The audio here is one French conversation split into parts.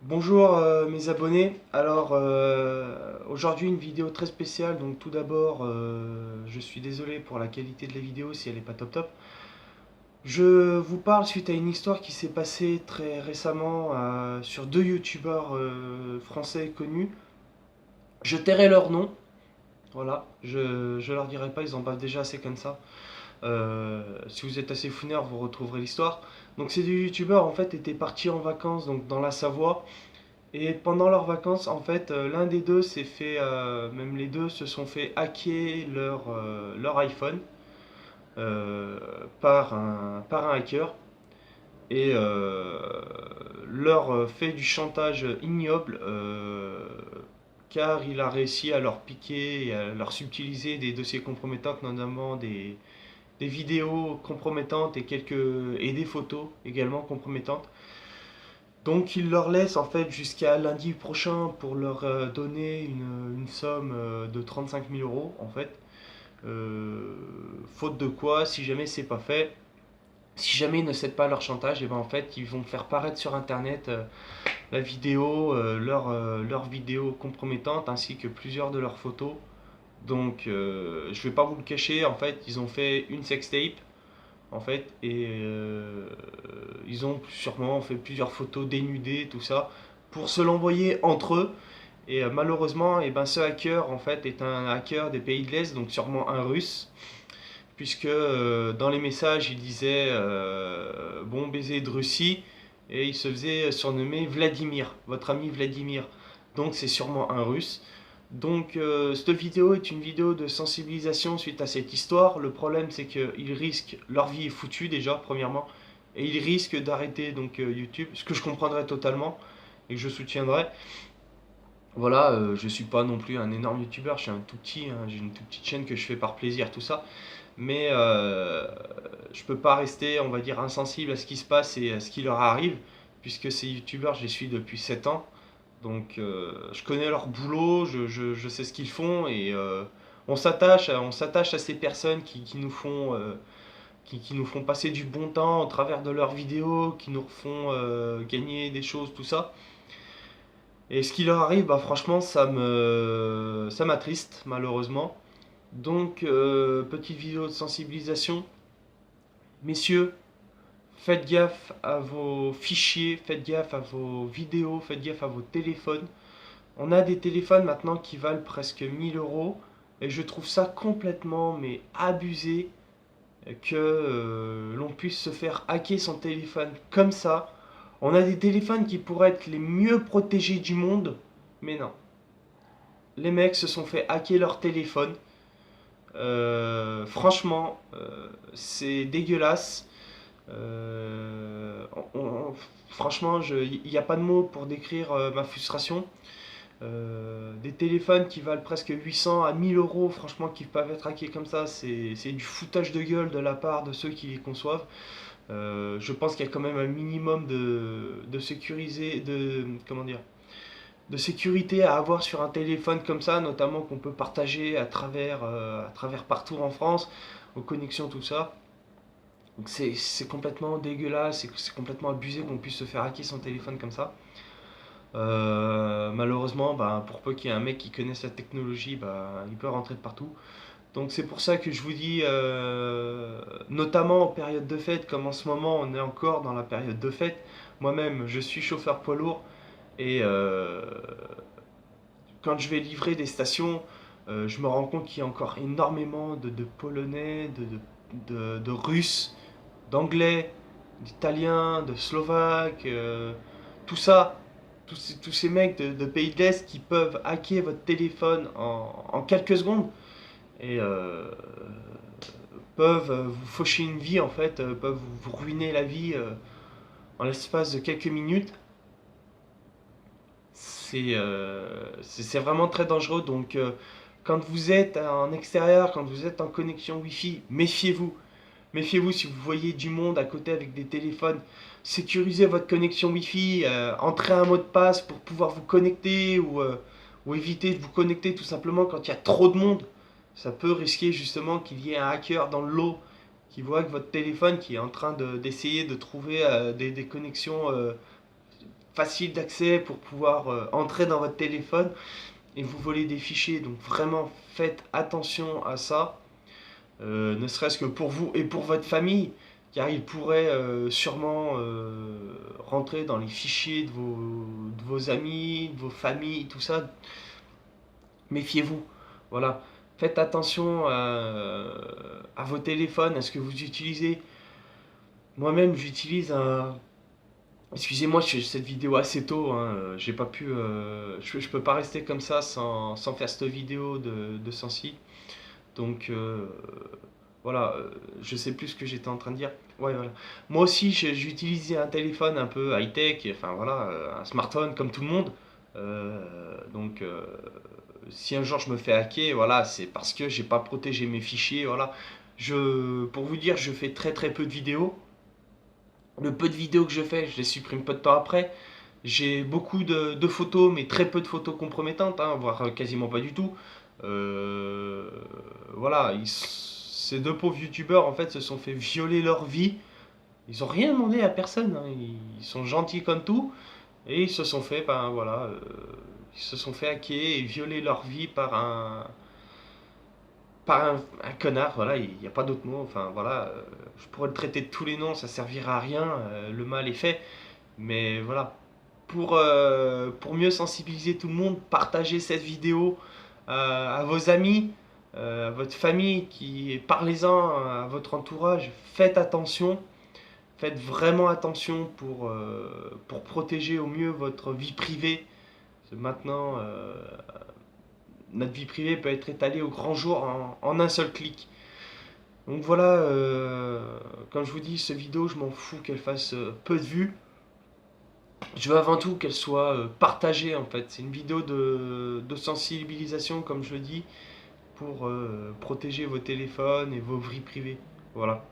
Bonjour mes abonnés, alors aujourd'hui une vidéo très spéciale, donc tout d'abord je suis désolé pour la qualité de la vidéo si elle n'est pas top top. Je vous parle suite à une histoire qui s'est passée très récemment sur deux youtubeurs français connus. Je tairai leur nom, voilà, je leur dirai pas, ils en bavent déjà assez comme ça. Si vous êtes assez fouineur, vous retrouverez l'histoire. Donc ces deux youtubeurs en fait étaient partis en vacances donc dans la Savoie. Et pendant leurs vacances, en fait, l'un des deux s'est fait, même les deux se sont fait hacker leur iPhone euh, par un hacker et leur fait du chantage ignoble car il a réussi à leur piquer et à leur subtiliser des dossiers compromettants, notamment des vidéos compromettantes et des photos également compromettantes. Donc il leur laisse en fait jusqu'à lundi prochain pour leur donner une somme de 35 000 euros en fait. Faute de quoi, si jamais c'est pas fait, si jamais ils ne cèdent pas à leur chantage, et ben en fait ils vont faire paraître sur internet la vidéo, leur vidéo compromettante ainsi que plusieurs de leurs photos. Donc je vais pas vous le cacher, en fait ils ont fait une sextape en fait et ils ont sûrement fait plusieurs photos dénudées tout ça pour se l'envoyer entre eux et malheureusement et ben ce hacker en fait est un hacker des pays de l'Est donc sûrement un russe puisque dans les messages il disait bon baiser de Russie et il se faisait surnommer Vladimir, votre ami Vladimir, donc c'est sûrement un russe. Donc cette vidéo est une vidéo de sensibilisation suite à cette histoire. Le problème c'est qu'ils risquent, leur vie est foutue déjà premièrement, et ils risquent d'arrêter donc YouTube, ce que je comprendrais totalement et que je soutiendrais. Voilà, je suis pas non plus un énorme youtubeur, je suis un tout petit, hein, j'ai une toute petite chaîne que je fais par plaisir, tout ça. Mais je peux pas rester, on va dire, insensible à ce qui se passe et à ce qui leur arrive, puisque ces youtubeurs, je les suis depuis 7 ans. Donc je connais leur boulot, je sais ce qu'ils font et on s'attache à ces personnes qui nous font, qui nous font passer du bon temps au travers de leurs vidéos, qui nous font gagner des choses, tout ça. Et ce qui leur arrive, bah franchement, ça m'attriste malheureusement. Donc petite vidéo de sensibilisation, messieurs, faites gaffe à vos fichiers, faites gaffe à vos vidéos, faites gaffe à vos téléphones. On a des téléphones maintenant qui valent presque 1000 euros et je trouve ça complètement mais abusé que l'on puisse se faire hacker son téléphone comme ça. On a des téléphones qui pourraient être les mieux protégés du monde, mais non. Les mecs se sont fait hacker leur téléphone. Franchement, c'est dégueulasse. Euh, on- on- Franchement, il n'y a pas de mots pour décrire ma frustration. Des téléphones qui valent presque 800 à 1000 euros, franchement, qui peuvent être hackés comme ça, c'est du foutage de gueule de la part de ceux qui les conçoivent. Je pense qu'il y a quand même un minimum de sécuriser, comment dire, de sécurité à avoir sur un téléphone comme ça, notamment qu'on peut partager à travers partout en France, aux connexions, tout ça. Donc c'est complètement dégueulasse, c'est complètement abusé qu'on puisse se faire hacker son téléphone comme ça. Malheureusement, bah, pour peu qu'il y ait un mec qui connaisse la technologie, bah, il peut rentrer de partout. Donc c'est pour ça que je vous dis, notamment en période de fête, comme en ce moment on est encore dans la période de fête, moi-même je suis chauffeur poids lourd et quand je vais livrer des stations, je me rends compte qu'il y a encore énormément de Polonais, de Russes, d'Anglais, d'Italiens, de Slovaques, tout ça, tous ces mecs de pays de l'Est qui peuvent hacker votre téléphone en quelques secondes et peuvent vous faucher une vie en fait, peuvent vous ruiner la vie en l'espace de quelques minutes. C'est vraiment très dangereux. Donc, quand vous êtes en extérieur, quand vous êtes en connexion Wi-Fi, méfiez-vous. Méfiez-vous si vous voyez du monde à côté avec des téléphones. Sécurisez votre connexion Wi-Fi, entrez un mot de passe pour pouvoir vous connecter ou éviter de vous connecter tout simplement quand il y a trop de monde. Ça peut risquer justement qu'il y ait un hacker dans le lot qui voit que votre téléphone qui est en train d'essayer de trouver des connexions facile d'accès pour pouvoir entrer dans votre téléphone et vous voler des fichiers. Donc vraiment, faites attention à ça, ne serait-ce que pour vous et pour votre famille, car il pourrait sûrement rentrer dans les fichiers de vos amis, de vos familles, tout ça. Méfiez-vous. Voilà. Faites attention à vos téléphones, à ce que vous utilisez. Moi-même, j'utilise un. Excusez-moi, je fais cette vidéo assez tôt. Hein, j'ai pas pu. Je peux pas rester comme ça sans faire cette vidéo de Sensi. Donc voilà, je sais plus ce que j'étais en train de dire. Ouais, voilà. Moi aussi, j'utilisais un téléphone un peu high-tech, enfin voilà, un smartphone comme tout le monde. Donc si un jour je me fais hacker, voilà, c'est parce que j'ai pas protégé mes fichiers, voilà. Pour vous dire, je fais très très peu de vidéos. Le peu de vidéos que je fais, je les supprime peu de temps après. J'ai beaucoup de photos, mais très peu de photos compromettantes, hein, voire quasiment pas du tout. Euh, voilà, ces deux pauvres youtubeurs en fait se sont fait violer leur vie. Ils ont rien demandé à personne, hein, ils sont gentils comme tout, et ils se sont fait, ben voilà, ils se sont fait hacker et violer leur vie par un connard, voilà, il n'y a pas d'autre mot, enfin voilà, je pourrais le traiter de tous les noms, ça servira à rien, le mal est fait, mais voilà, pour mieux sensibiliser tout le monde, partagez cette vidéo à vos amis, à votre famille, parlez-en à votre entourage, faites attention, faites vraiment attention pour protéger au mieux votre vie privée. Parce que maintenant, notre vie privée peut être étalée au grand jour en un seul clic. Donc voilà, comme je vous dis, cette vidéo, je m'en fous qu'elle fasse peu de vues. Je veux avant tout qu'elle soit partagée en fait. C'est une vidéo de sensibilisation, comme je le dis, pour protéger vos téléphones et vos vies privées. Voilà.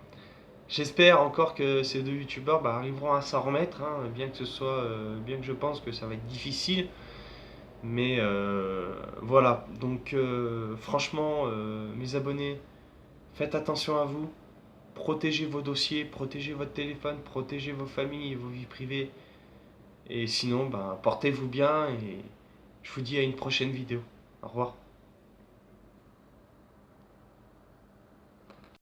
J'espère encore que ces deux youtubeurs arriveront à s'en remettre, hein, bien que je pense que ça va être difficile. Mais voilà. Donc franchement, mes abonnés, faites attention à vous. Protégez vos dossiers, protégez votre téléphone, protégez vos familles et vos vies privées. Et sinon, portez-vous bien et je vous dis à une prochaine vidéo. Au revoir.